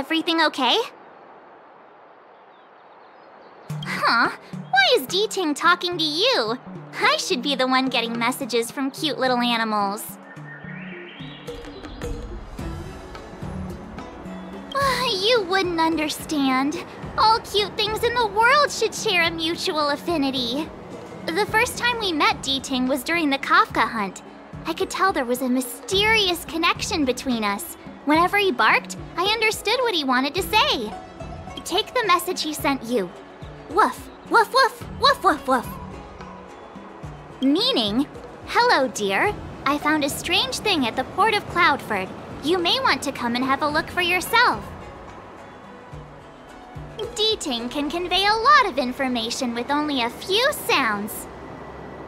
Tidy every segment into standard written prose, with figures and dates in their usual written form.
Everything okay? Huh? Why is Yanqing talking to you? I should be the one getting messages from cute little animals. You wouldn't understand. All cute things in the world should share a mutual affinity. The first time we met Yanqing was during the Kafka hunt. I could tell there was a mysterious connection between us. Whenever he barked, I understood what he wanted to say. Take the message he sent you. Woof, woof, woof, woof, woof, woof. Meaning, hello, dear. I found a strange thing at the port of Cloudford. You may want to come and have a look for yourself. Yanqing can convey a lot of information with only a few sounds.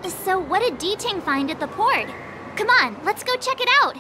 So what did Yanqing find at the port? Come on, let's go check it out.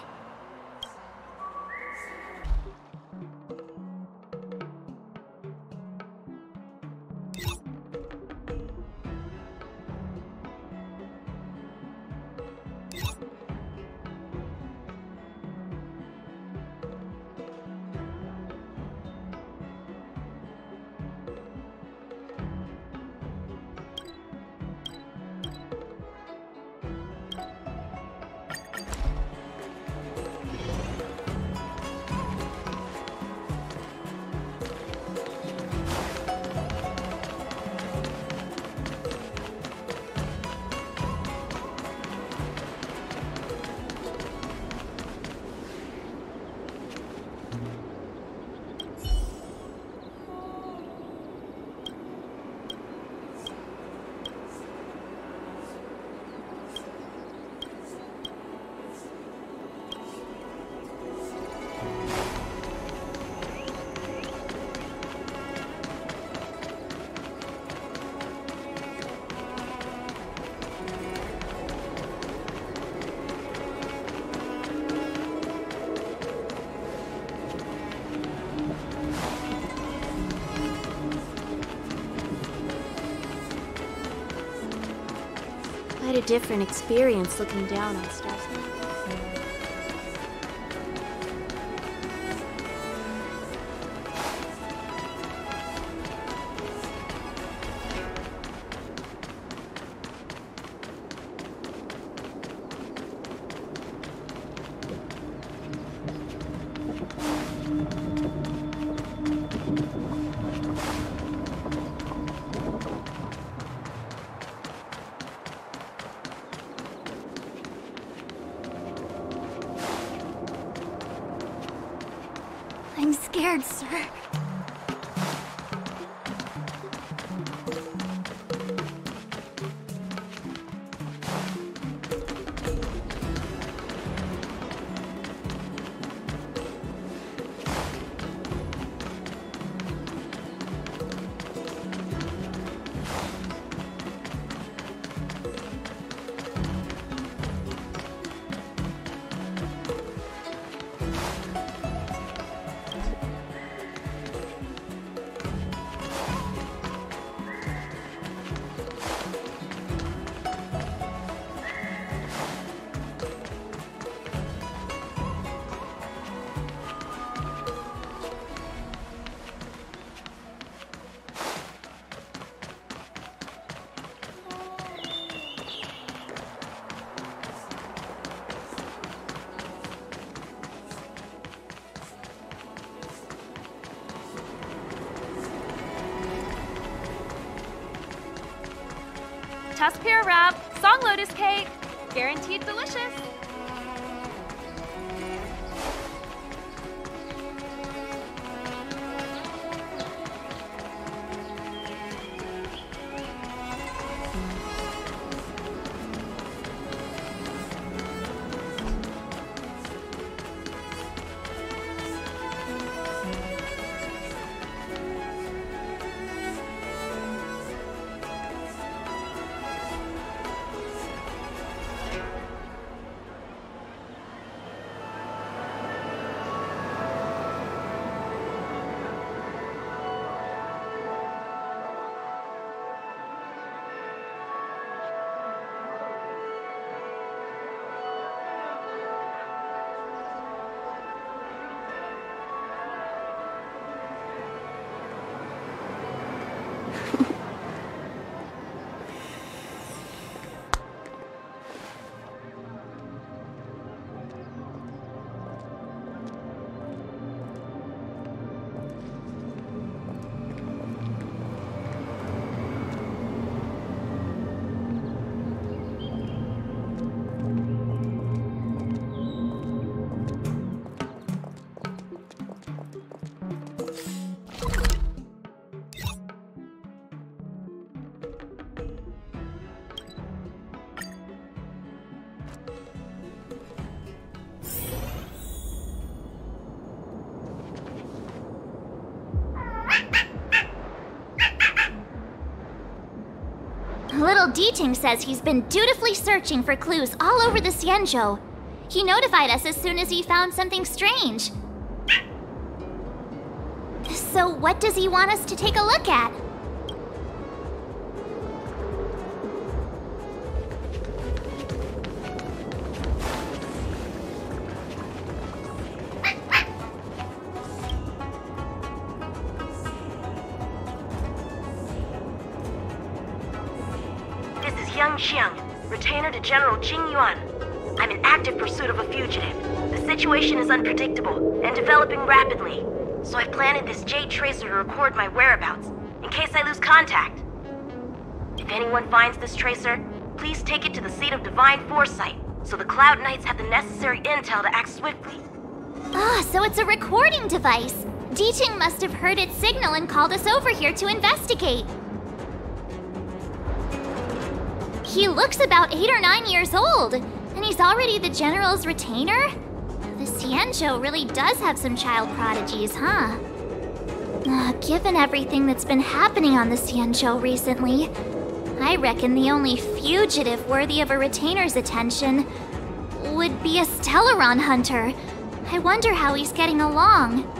Quite a different experience looking down on stars. I'm scared, sir. Tuskpear wrap, song lotus cake, guaranteed delicious. Little Diting says he's been dutifully searching for clues all over the Xianzhou. He notified us as soon as he found something strange. So what does he want us to take a look at? This is Yanqing, retainer to General Jing Yuan. I'm in active pursuit of a fugitive. The situation is unpredictable and developing rapidly, so I've planted this jade tracer to record my whereabouts, in case I lose contact. If anyone finds this tracer, please take it to the seat of divine foresight, so the Cloud Knights have the necessary intel to act swiftly. So it's a recording device. Diting must have heard its signal and called us over here to investigate. He looks about 8 or 9 years old, and he's already the General's retainer? The Xianzhou really does have some child prodigies, huh? Given everything that's been happening on the Xianzhou recently, I reckon the only fugitive worthy of a retainer's attention would be a Stellaron hunter. I wonder how he's getting along.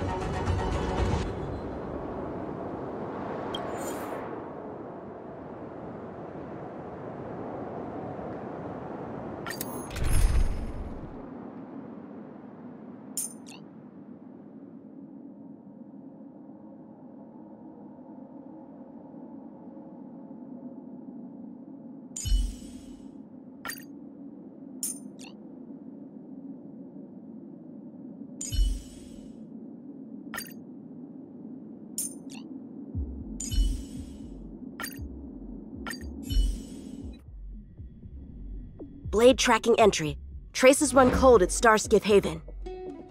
Blade tracking entry. Traces run cold at Starskiff Haven.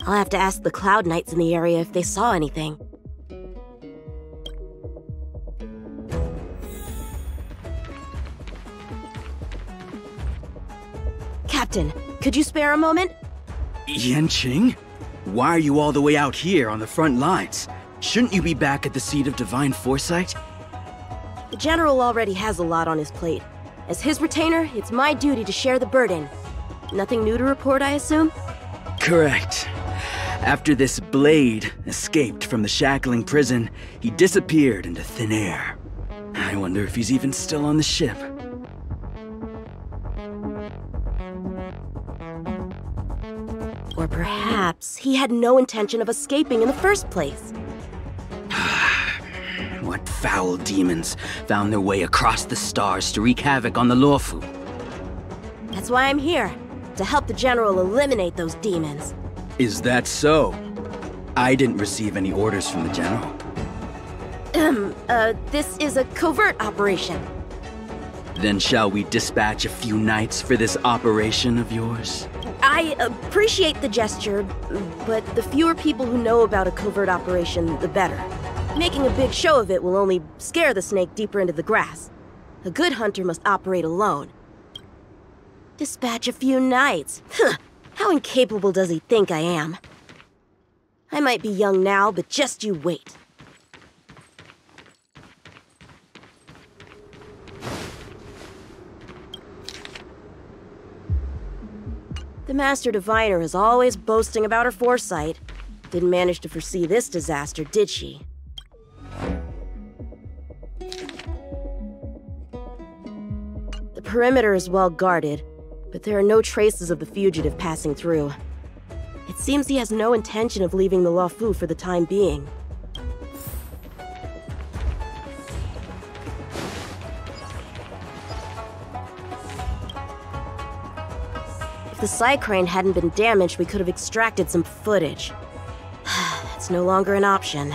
I'll have to ask the Cloud Knights in the area if they saw anything. Captain, could you spare a moment? Yanqing? Why are you all the way out here on the front lines? Shouldn't you be back at the seat of divine foresight? The General already has a lot on his plate. As his retainer, it's my duty to share the burden. Nothing new to report, I assume? Correct. After this Blade escaped from the shackling prison, he disappeared into thin air. I wonder if he's even still on the ship. Or perhaps he had no intention of escaping in the first place. What foul demons found their way across the stars to wreak havoc on the Luofu? That's why I'm here, to help the General eliminate those demons. Is that so? I didn't receive any orders from the General. This is a covert operation. Then shall we dispatch a few knights for this operation of yours? I appreciate the gesture, but the fewer people who know about a covert operation, the better. Making a big show of it will only scare the snake deeper into the grass. A good hunter must operate alone. Dispatch a few knights. How incapable does he think I am? I might be young now, but just you wait. The Master Diviner is always boasting about her foresight. Didn't manage to foresee this disaster, did she? The perimeter is well guarded, but there are no traces of the fugitive passing through. It seems he has no intention of leaving the Luofu for the time being. If the Psy Crane hadn't been damaged, we could have extracted some footage. It's no longer an option.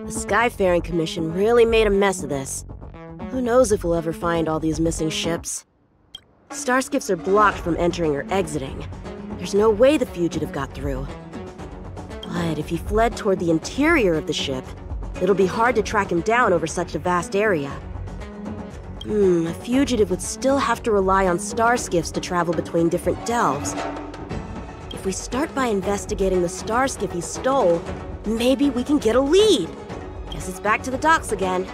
The Skyfaring Commission really made a mess of this. Who knows if we'll ever find all these missing ships? Starskiffs are blocked from entering or exiting. There's no way the fugitive got through. But if he fled toward the interior of the ship, it'll be hard to track him down over such a vast area. A fugitive would still have to rely on star skiffs to travel between different delves. If we start by investigating the star skiff he stole, maybe we can get a lead. Guess it's back to the docks again.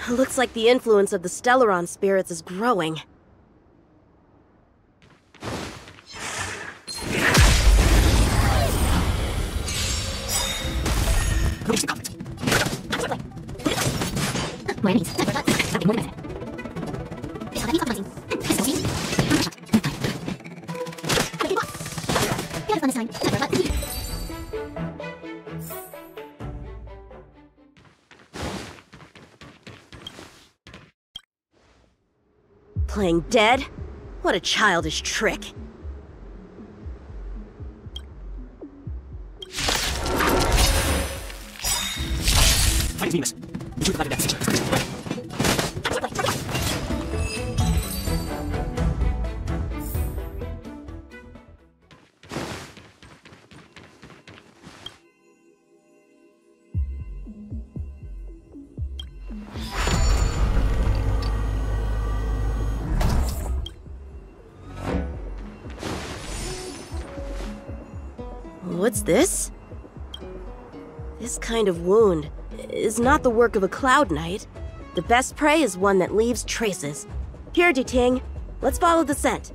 Looks like the influence of the Stellaron spirits is growing. Playing dead? What a childish trick. What's this? This kind of wound is not the work of a Cloud Knight. The best prey is one that leaves traces. Here, Ting, let's follow the scent.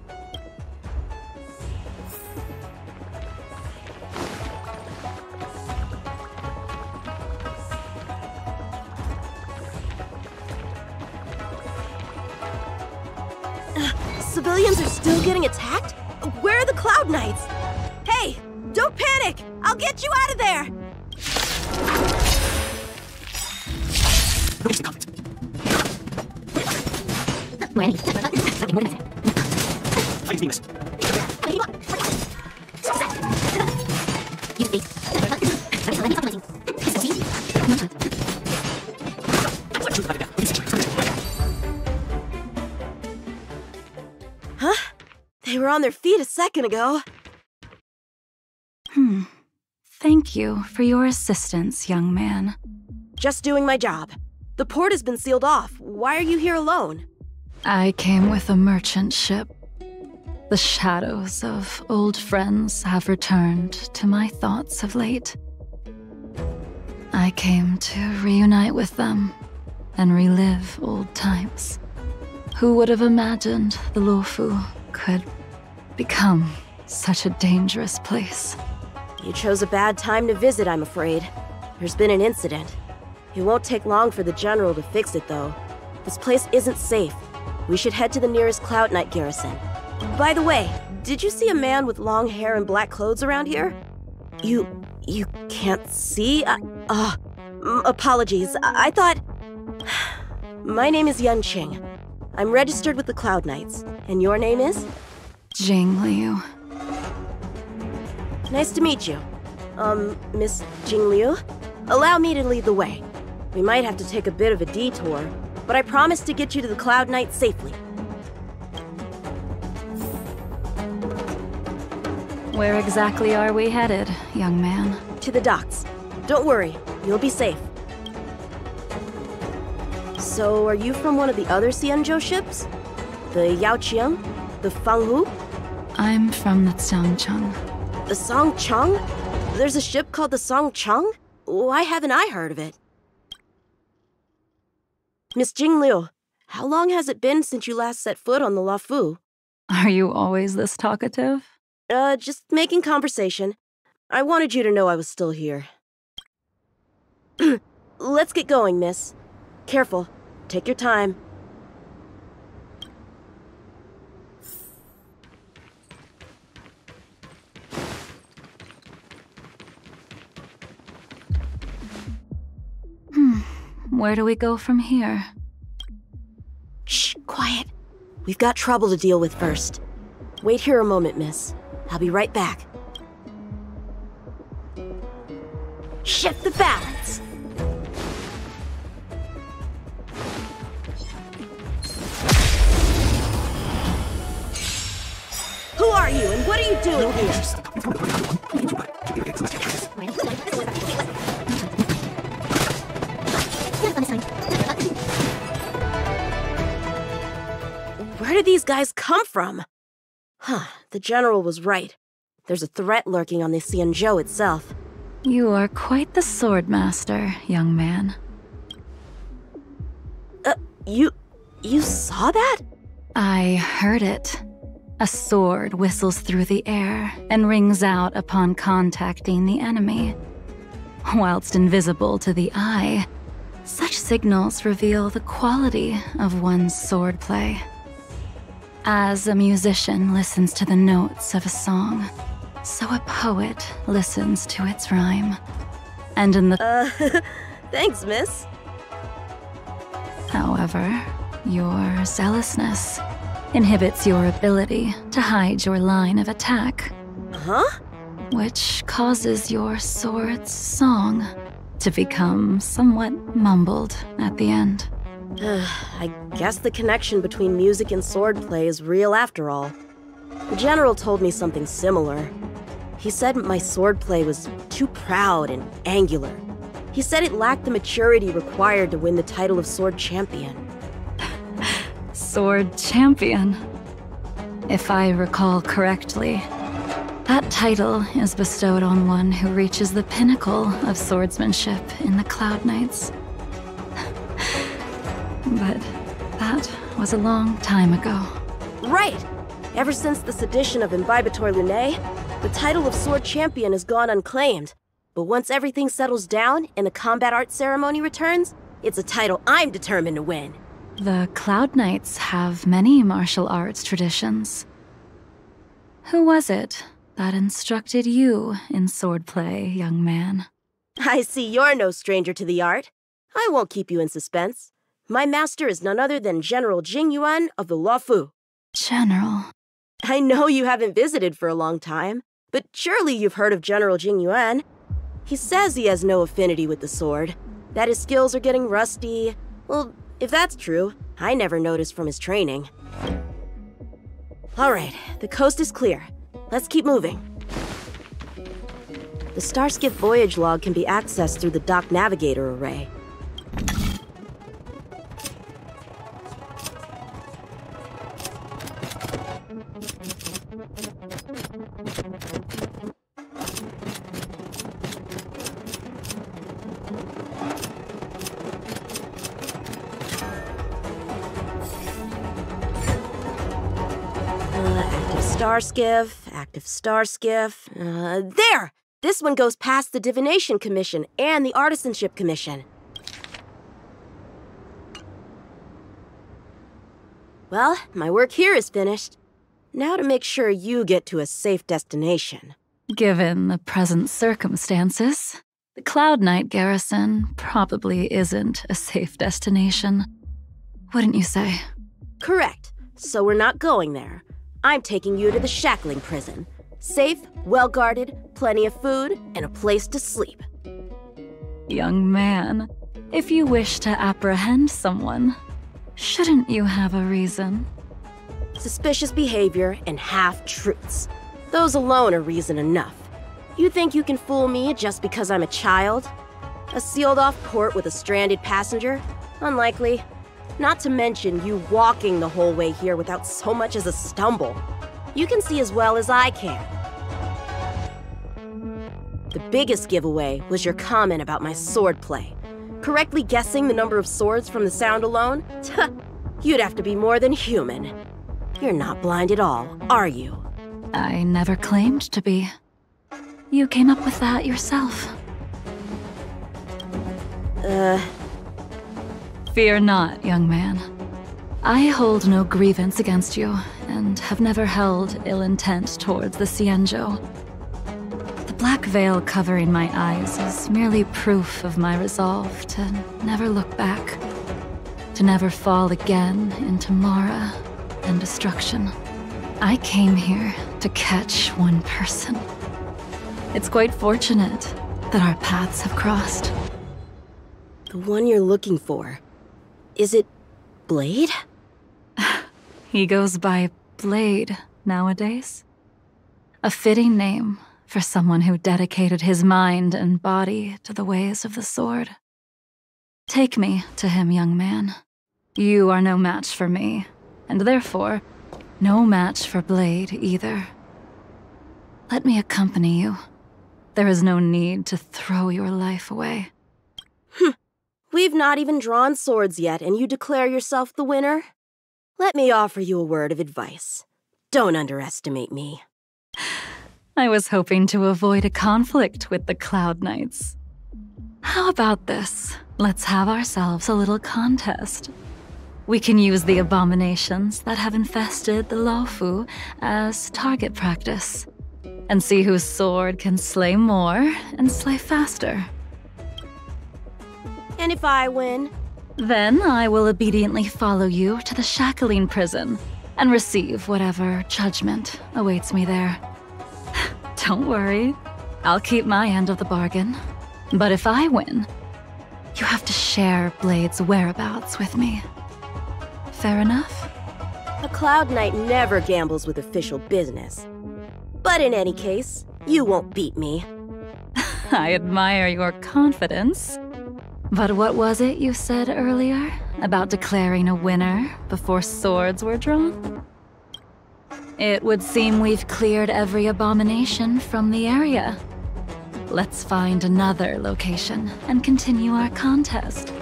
Civilians are still getting attacked? Where are the Cloud Knights? Hey! Don't panic! I'll get you out of there! Huh? They were on their feet a second ago. Thank you for your assistance, young man. Just doing my job. The port has been sealed off. Why are you here alone? I came with a merchant ship. The shadows of old friends have returned to my thoughts of late. I came to reunite with them and relive old times. Who would have imagined the Luofu could become such a dangerous place? You chose a bad time to visit, I'm afraid. There's been an incident. It won't take long for the General to fix it, though. This place isn't safe. We should head to the nearest Cloud Knight garrison. By the way, did you see a man with long hair and black clothes around here? You can't see? Apologies. I thought... My name is Yanqing. I'm registered with the Cloud Knights. And your name is? Jing Liu. Nice to meet you. Miss Jing Liu? Allow me to lead the way. We might have to take a bit of a detour, but I promise to get you to the Cloud Knight safely. Where exactly are we headed, young man? To the docks. Don't worry, you'll be safe. So, are you from one of the other Xianzhou ships? The Yaoqiang? The Fanghu? I'm from the Xiangcheng. The Songcheng? There's a ship called the Songcheng? Why haven't I heard of it? Miss Jing Liu, how long has it been since you last set foot on the Luofu? Are you always this talkative? Just making conversation. I wanted you to know I was still here. Let's get going, miss. Careful. Take your time. Where do we go from here? Shh, quiet. We've got trouble to deal with first. Wait here a moment, miss. I'll be right back. Shift the balance! Who are you, and what are you doing here? Where did these guys come from? Huh, the general was right. There's a threat lurking on the Xianzhou itself. You are quite the sword master, young man. You saw that? I heard it. A sword whistles through the air and rings out upon contacting the enemy. Whilst invisible to the eye, such signals reveal the quality of one's swordplay. As a musician listens to the notes of a song, so a poet listens to its rhyme. And in the... Thanks, miss. However, your zealousness inhibits your ability to hide your line of attack. Huh? Which causes your sword's song to become somewhat mumbled at the end. I guess the connection between music and swordplay is real after all. The general told me something similar. He said my swordplay was too proud and angular. He said it lacked the maturity required to win the title of sword champion. Sword champion? If I recall correctly, that title is bestowed on one who reaches the pinnacle of swordsmanship in the Cloud Knights. But that was a long time ago. Right! Ever since the sedition of Imbibitor Lunae, the title of sword champion has gone unclaimed. But once everything settles down and the combat art ceremony returns, it's a title I'm determined to win. The Cloud Knights have many martial arts traditions. Who was it that instructed you in swordplay, young man? I see you're no stranger to the art. I won't keep you in suspense. My master is none other than General Jingyuan of the Luofu. General. I know you haven't visited for a long time, but surely you've heard of General Jingyuan. He says he has no affinity with the sword, that his skills are getting rusty. Well, if that's true, I never noticed from his training. Alright, the coast is clear. Let's keep moving. The Starskiff voyage log can be accessed through the dock navigator array. Active Starskiff. There! This one goes past the Divination Commission and the Artisanship Commission. Well, my work here is finished. Now to make sure you get to a safe destination. Given the present circumstances, the Cloud Knight garrison probably isn't a safe destination. Wouldn't you say? Correct. So we're not going there. I'm taking you to the shackling prison. Safe, well-guarded, plenty of food, and a place to sleep. Young man, if you wish to apprehend someone, shouldn't you have a reason? Suspicious behavior and half-truths. Those alone are reason enough. You think you can fool me just because I'm a child? A sealed-off port with a stranded passenger? Unlikely. Not to mention you walking the whole way here without so much as a stumble. You can see as well as I can. The biggest giveaway was your comment about my swordplay. Correctly guessing the number of swords from the sound alone? You'd have to be more than human. You're not blind at all, are you? I never claimed to be. You came up with that yourself. Fear not, young man. I hold no grievance against you, and have never held ill intent towards the Xianzhou. The black veil covering my eyes is merely proof of my resolve to never look back, to never fall again into Mara and destruction. I came here to catch one person. It's quite fortunate that our paths have crossed. The one you're looking for. Is it Blade? He goes by Blade nowadays. A fitting name for someone who dedicated his mind and body to the ways of the sword. Take me to him, young man. You are no match for me, and therefore, no match for Blade either. Let me accompany you. There is no need to throw your life away. We've not even drawn swords yet, and you declare yourself the winner? Let me offer you a word of advice. Don't underestimate me. I was hoping to avoid a conflict with the Cloud Knights. How about this? Let's have ourselves a little contest. We can use the abominations that have infested the Luofu as target practice, and see whose sword can slay more and slay faster. And if I win? Then I will obediently follow you to the Shackling prison and receive whatever judgment awaits me there. Don't worry, I'll keep my end of the bargain. But if I win, you have to share Blade's whereabouts with me. Fair enough? A Cloud Knight never gambles with official business. But in any case, you won't beat me. I admire your confidence. But what was it you said earlier about declaring a winner before swords were drawn? It would seem we've cleared every abomination from the area. Let's find another location and continue our contest.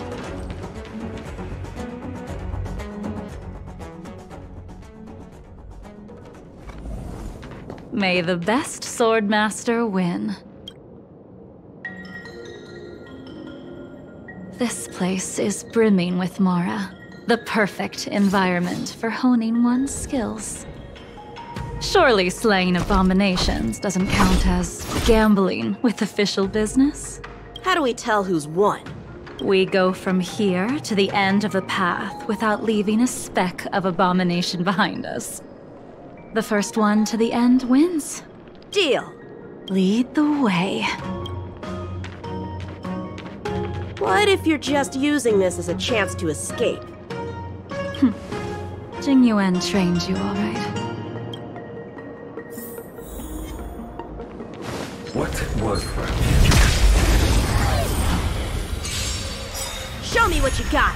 May the best swordmaster win. This place is brimming with Mara, the perfect environment for honing one's skills. Surely slaying abominations doesn't count as gambling with official business? How do we tell who's won? We go from here to the end of the path without leaving a speck of abomination behind us. The first one to the end wins. Deal. Lead the way. What if you're just using this as a chance to escape? Jing Yuan trained you all right. What was that? Show me what you got!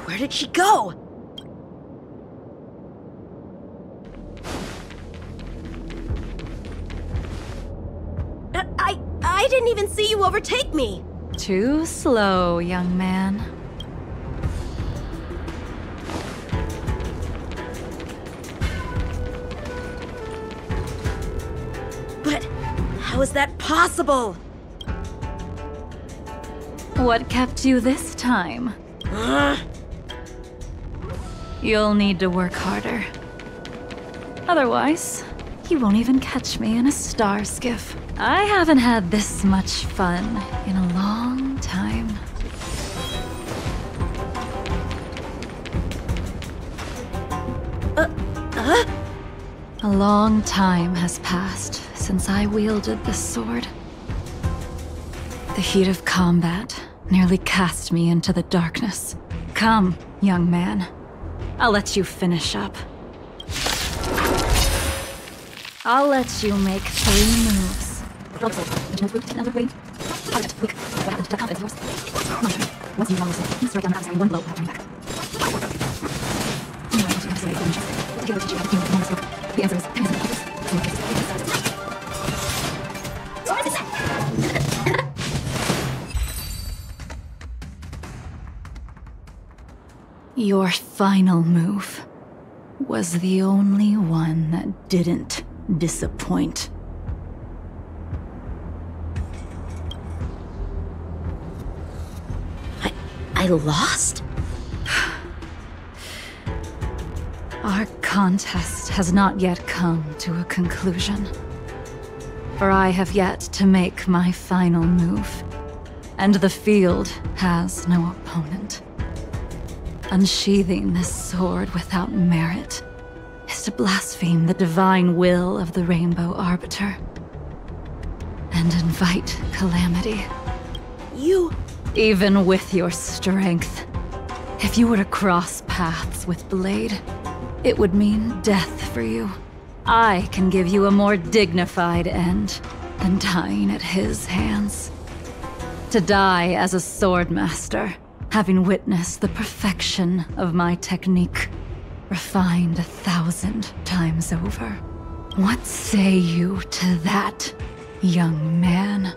Where did she go? I didn't even see you overtake me. Too slow, young man. But how is that possible? What kept you this time? You'll need to work harder. Otherwise, you won't even catch me in a star skiff. I haven't had this much fun in a long time. A long time has passed since I wielded this sword. The heat of combat nearly cast me into the darkness. Come, young man. I'll let you finish up. I'll let you make 3 moves. Your final move was the only one that didn't disappoint. I lost? Our contest has not yet come to a conclusion. For I have yet to make my final move, and the field has no opponent. Unsheathing this sword without merit is to blaspheme the divine will of the Rainbow Arbiter and invite calamity. You... Even with your strength, if you were to cross paths with Blade, it would mean death for you. I can give you a more dignified end than dying at his hands. To die as a swordmaster, having witnessed the perfection of my technique, refined 1,000 times over. What say you to that, young man?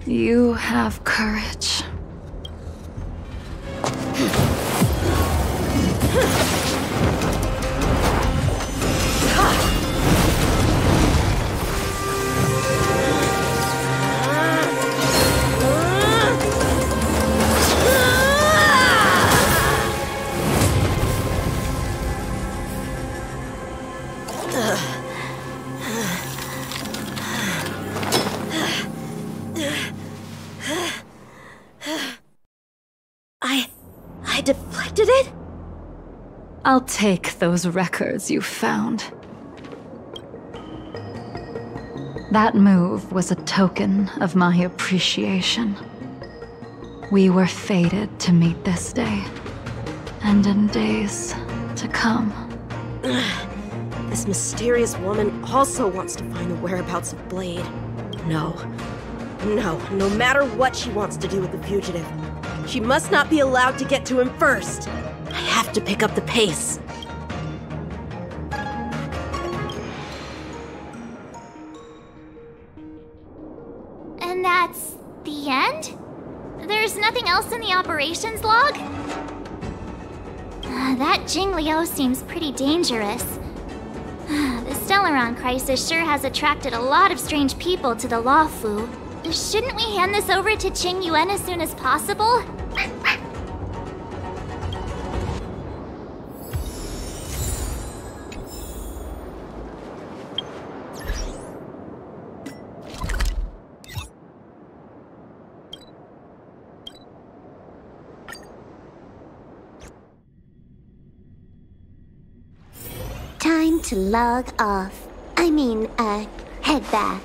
You have courage. I deflected it? I'll take those records you found. That move was a token of my appreciation. We were fated to meet this day, and in days to come. This mysterious woman also wants to find the whereabouts of Blade. No, no matter what she wants to do with the fugitive, she must not be allowed to get to him first. I have to pick up the pace. And that's the end? There's nothing else in the operations log? That Jing Liu seems pretty dangerous. The Stellaron crisis sure has attracted a lot of strange people to the Law Fu. Shouldn't we hand this over to Qing Yuan as soon as possible? Time to log off. I mean, head back.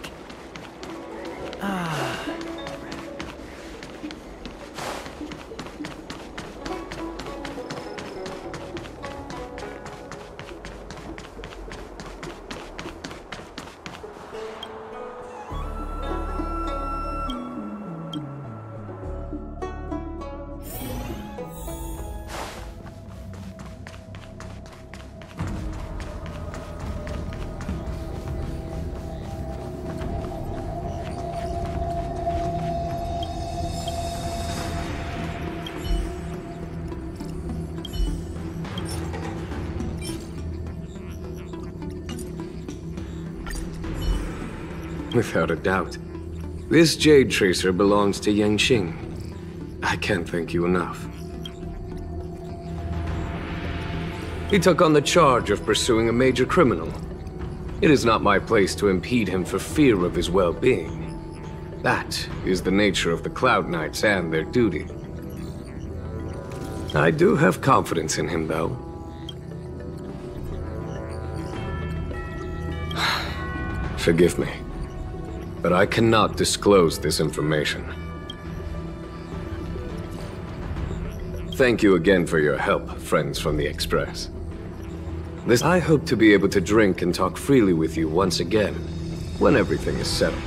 Without a doubt. This Jade Tracer belongs to Yanqing. I can't thank you enough. He took on the charge of pursuing a major criminal. It is not my place to impede him for fear of his well-being. That is the nature of the Cloud Knights and their duty. I do have confidence in him, though. Forgive me, but I cannot disclose this information. Thank you again for your help, friends from the Express. I hope to be able to drink and talk freely with you once again, when everything is settled.